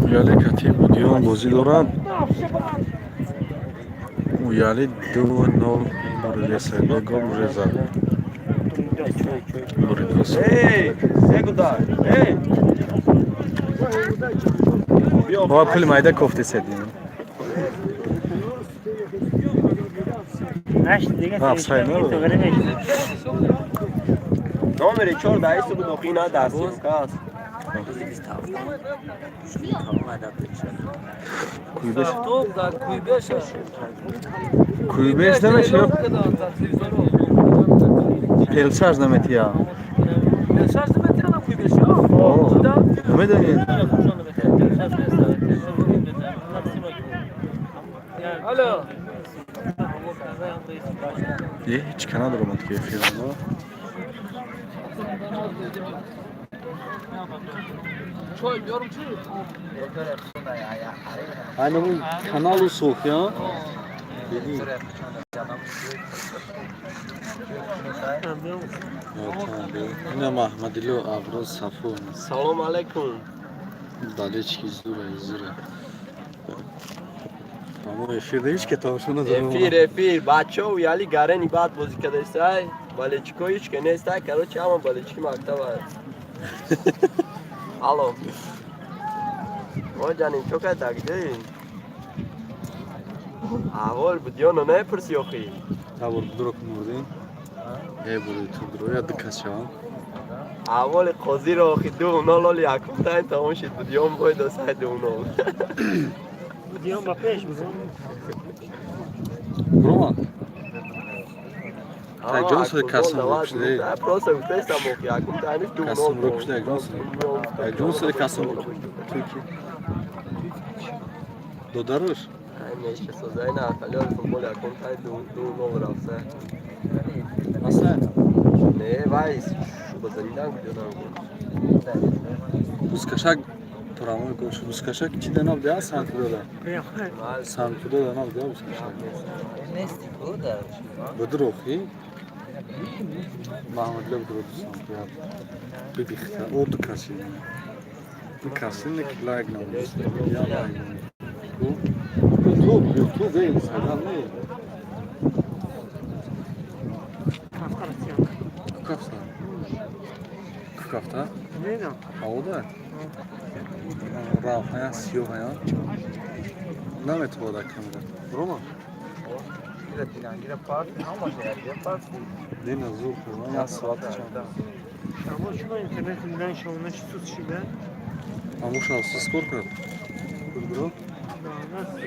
Уяли кати будион бозӣ дорад. Уяли 2-0 буриде саҳибе гол бурезад. Буридос. Бо пули майда кофти седим. Номери 14 буду хина дастим кас. Куйбеш намеши? Пелшаж наметия. Пелшаж наметия на куйбеш, а? Да. Намедонид. Алло. Hiç kanal durmadı ki filmde. Çoy diyorum ki. Hani bu kanalı soğuk ya. Dedi. Yine Mahmedilo Avroz Safon. Salam alaikum. Dalečki zura. Ama efirde hiç ketavşuna da. Efir. Bachcho Uyalı garen ibad bozی کرده است. بالچیکو هیچ که نیست. کارو چه هم بالچیکی مکتب است. Alo. O canım çok atakdı. Avol bu diyor ne pırsı ki? Avol drok murdin. Bunu ya dıkaşan. Avol koziro khidu no loli akuntan tamam şey bu diyor boy da saydı onu. Bu diyor bakış mı? Roman. Johnson kasım rokuştu. Prosa bu testa mok ya akuntan du no. Kasım rokuştu Johnson. Johnson kasım Türkiye. Dodarır. Ay işte sözlerine akalıyor futbol akuntan du no rafsa. Nasıl? Ne vay şu bazından gidiyorlar. Buzkaşak Prямой koşu buzkaşak içinden al ya Sankudo'da. Sankudo'dan al ya buzkaşak. Nesti bu da. Budur oxi. Mahmudla budur Sankudo'da. Bir dikta o dıkaşı. Dıkaşı ne layık ne olur? Ya layık. Bu YouTube değil sana ne? Kafta. Ne ne? Havada. Rafa siyah ya. Ne metoda kamera? Roma. Yine parti ama ya parti. Dina zor ya saat çanta. Ama şuna internetinden şovuna çıtı şibe. Ama şu an skor. Bro. Nasıl?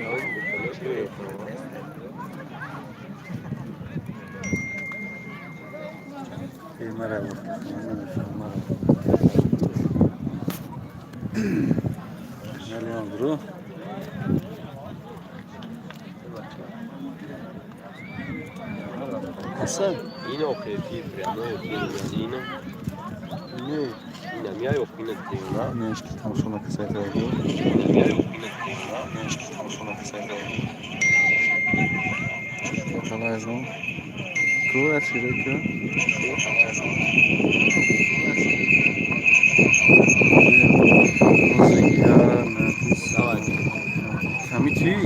Merhaba. Geliyor bro. Hasan. Yine okuyor Prямой yine. Ne? Yine mi yok yine diyor ha. Ne işte tam sonra kısa ediyor. Ne işte tam sonra kısa ediyor. Bakalım. Kuvvet gerekiyor. Kami çiğ.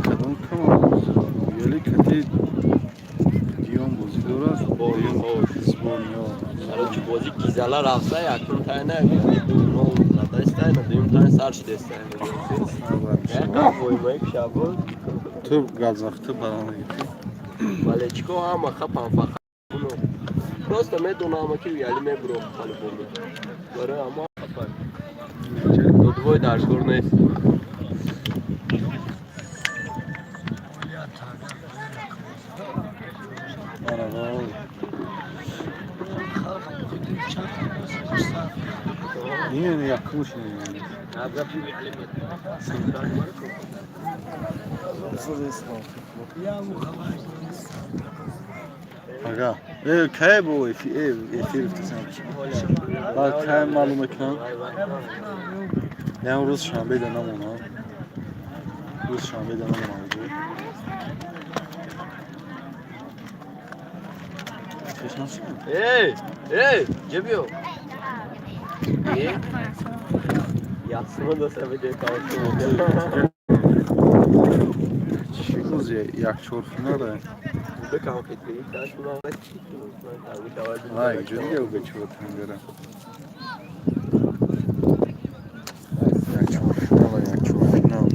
Kadın kama. Uyalı kati. Diyon bozuyorlar. Короче, бозик гизала рафса якун тайна видно задастайна дим тай сарч дестайна. Я воймай шабо. Tu gazakты bana gitti. Балечко ама хапан фаха. Просто me donama ki Uyalı me bro halı buldu. Böyle ama хапан. Do dvoj daš gorneš. Araba. Yine yakmış yani. Aga, kaya bu efir sen. Bak kaya malum ekran. Yani Rus şambe de nam ona. روز شنبه دارم موضوع چشم Ey, Cebio. İyi. Yatsımı da seveceği kalktım. چی روز یک چهار فیناله Burada kalk etmeyi. Sen şunu anlat. ها اینجوری یه به چهار تنگره یک چهار فیناله یک چهار فینال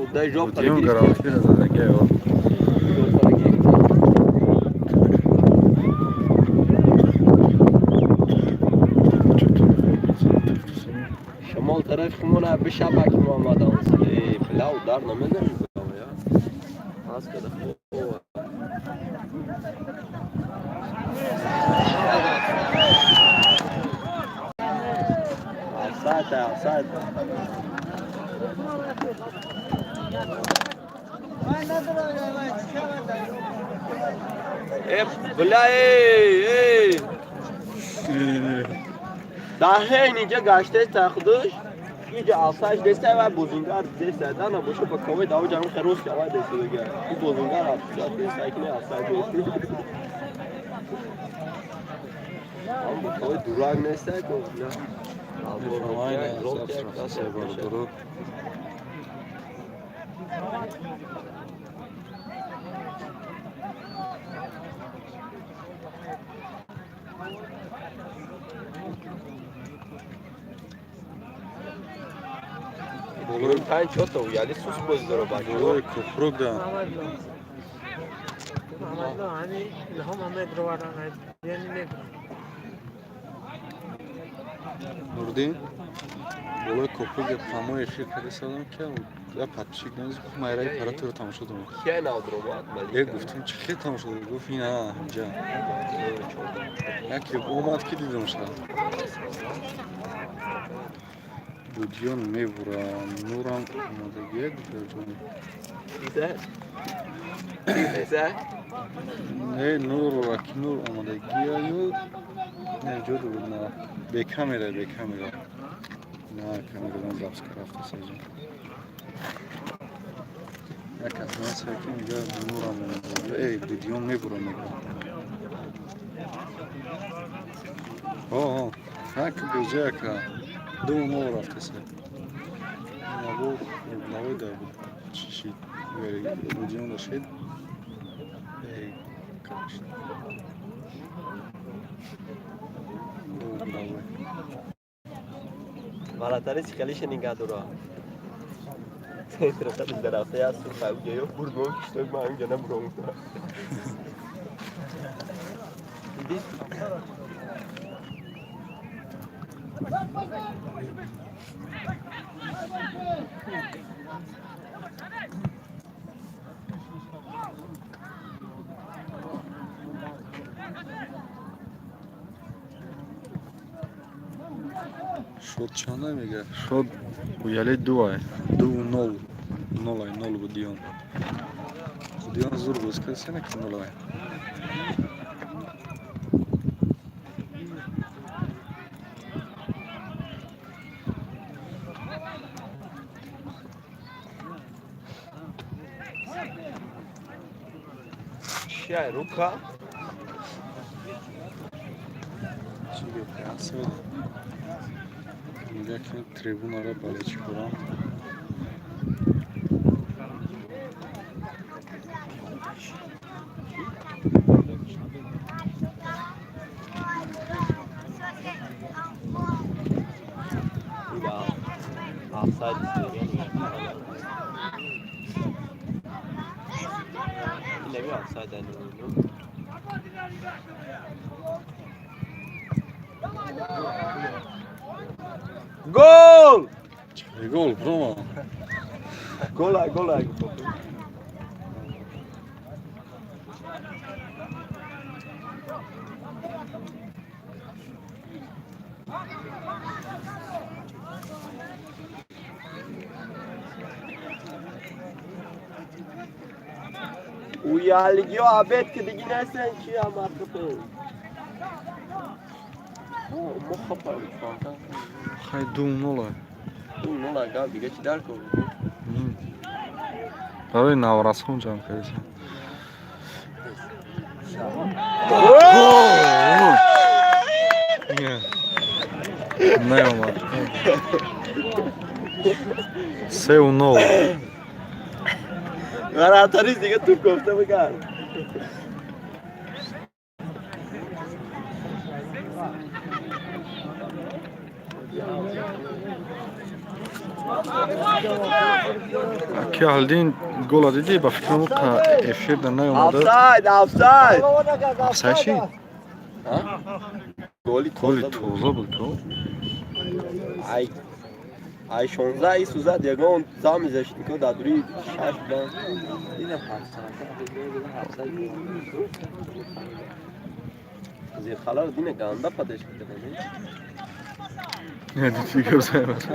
Udaj job Budijom garantira za DG, evo. شمال طرف خمونه به شبک محمد آنسه بلاو دار نمیدن یا هست که دخواه عصاد بلا ey daha اینجا گشته تخدش اینجا آسایش دسته و بزنگار دسته دانا باشه با کوی داو جانم خروس که آواز دسته دیگه این بزنگار آسایش دسته که نه آسایش دسته هم با کوی دوران نسته که نه Aynen, nasıl yapalım? Bugün tane çota Uyalı sus bozdular bak. Oy kupruk da. Ahmetlo hani ilham Ahmet rovaran yani ne? Nurdin. Bolay kupruk da Prямой Эфир کرده سلام که یا پاتشیک نمیز گفت مایرای پرات رو تماشا دارم. کی نادرو بود؟ گفتم چه خیلی تماشا دارم گفت این ها اینجا. یکی اومد که دیدم شد. Стадион میبره نورم اومدگی دیگه Neyse. نه نور راکی نور اومدگی یو نه جور بود نه به کامera نه کامeradan zaps کرافته سازم یک از من سرکی میگه نورم اومدگی ای Стадион میبره آه هک بوزه که دو نور رفته سر نبو نوی دار بود چی Стадион داشت ای کاشت دو نوی بالاتر از خیلیش نگاه داره. سنتر خیلی درافته است. فوقی یا بردم کشتم من اینجا نبرم. دیدی؟ شد چنده میگه شد Уяли 2 2-0 0 Стадион Стадион زور بود که سه نکن 0 چیه روکا؟ چی گفت میگه که تریبون را بالا چی کنم Offside istiyor. Yine bir offside oyunu. Gol! Gol, promo. Gol. Uyaligio abet que digna senti a marca pelo. Morra para o fanca. Hay dum nola. Não largar, diga te dar como. Tabii navrasın can kaysa. Ne ama? Seu no. Garantaris diga tu kofta mı kar? Ki haldin gol dedi ba fikrim ka efirde ne olmadı? Offside. Offside. Ha? Goli Toza bu gol. Ai 16 isso za diagon tam zaštiko da duri şaşdan. Yine parçalar. Zirhalar yine ganda padeş gitti. Ne dedi görseyemez.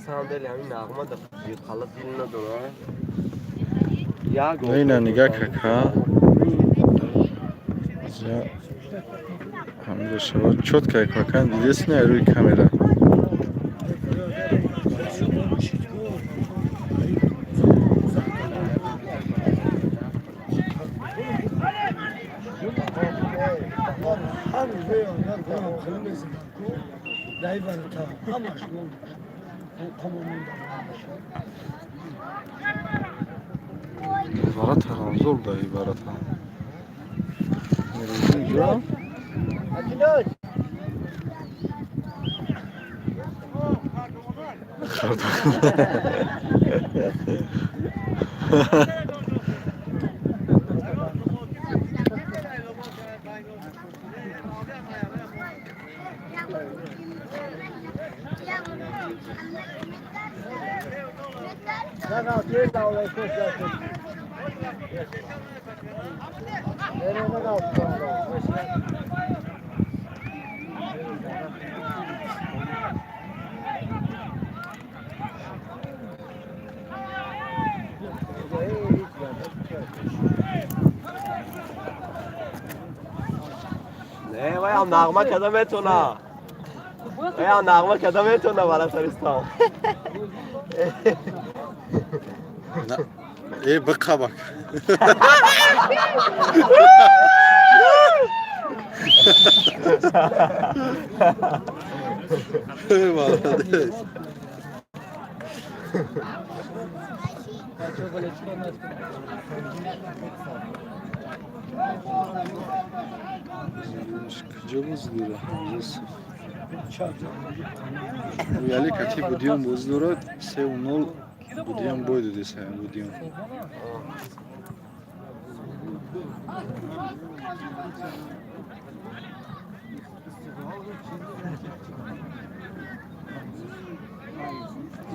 Sandal yani nağma da zirhalar diline doğru. Ya gol. Aynen nigah kaka. Ya hamle şava çotka kakan dilesine eroy kamera. İbaret ha zor da ibaret ha. Nereye gidiyor? Ne vay nağma kadam et ona. Vay nağma kadam et ona Balataristan. Bıka bak. Vallahi. Kıcamız lira. Uyalı kati budiyon bozdura sevunol budiyon boydu dese budiyon.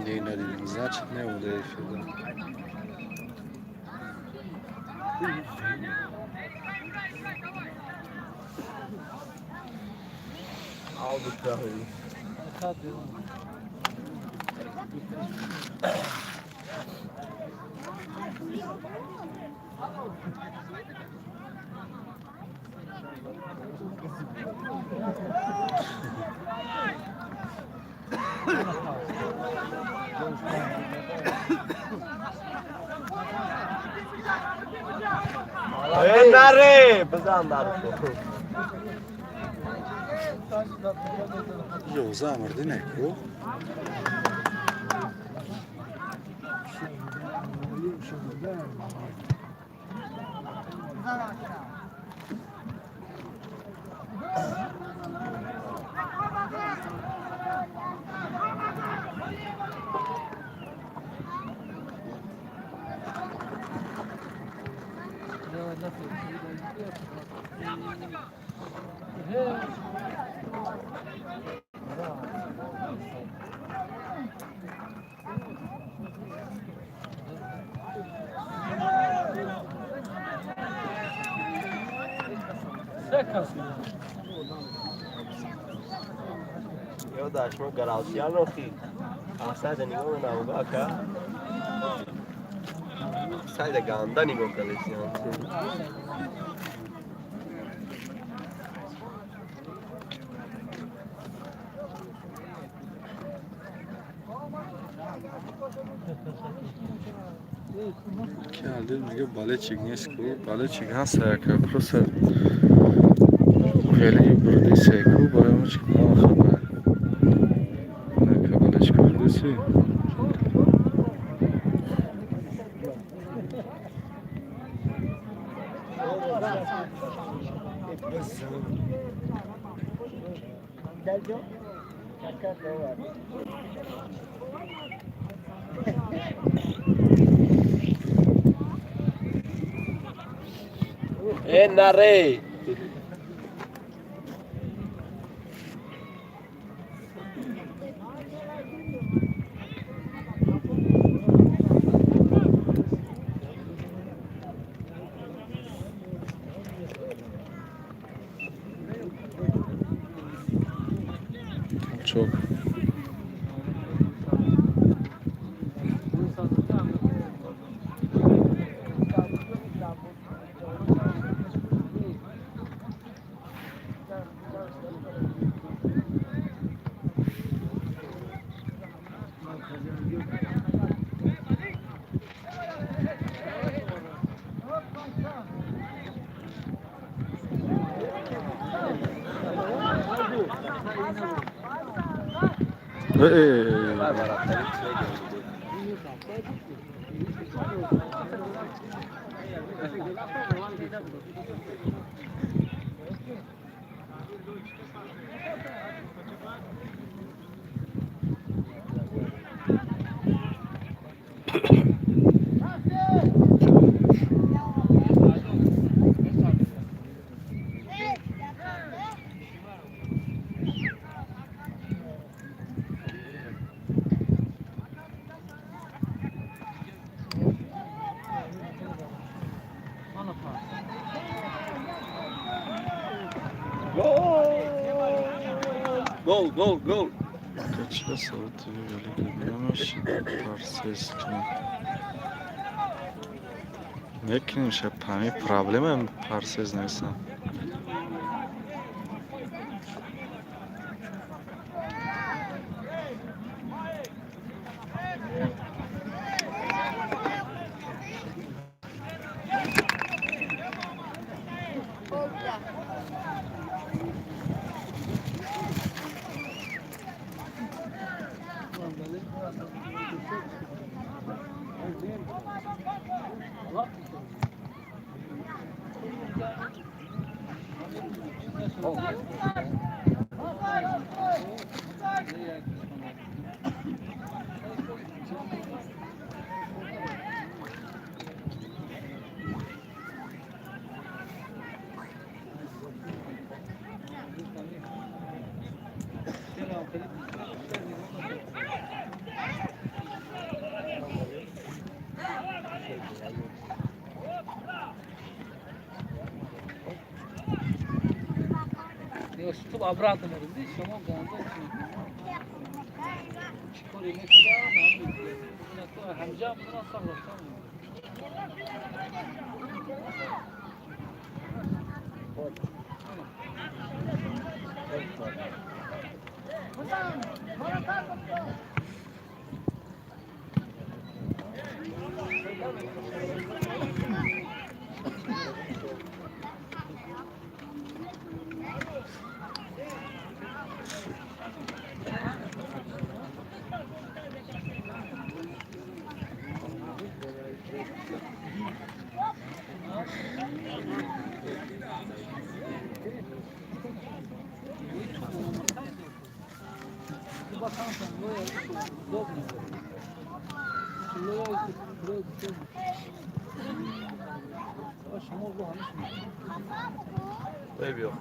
Не надо, значит не ударить сюда. Aldık dahi. Nare, bızan darısı. Yok zamırdı ne bu? Eu da acho que garalciano aqui. A saída nenhuma não, vaca. Saída ganda nenhuma coleção. Geldi میگه بالچیک نیست کو بالچیک هست که پروسه Uyalı burada ise ku barama çıkma haber. Ne kabul çıkıyordu? Nare. Çok. Gol. Kaçta saati böyle görüyormuş. Parses ki. Ne ki şey pami problemi parses neyse. Tutup abratın elinde, şamon ganza çıkıyor ne kadar ne kadar hamca buna saklasam. Tabii yok.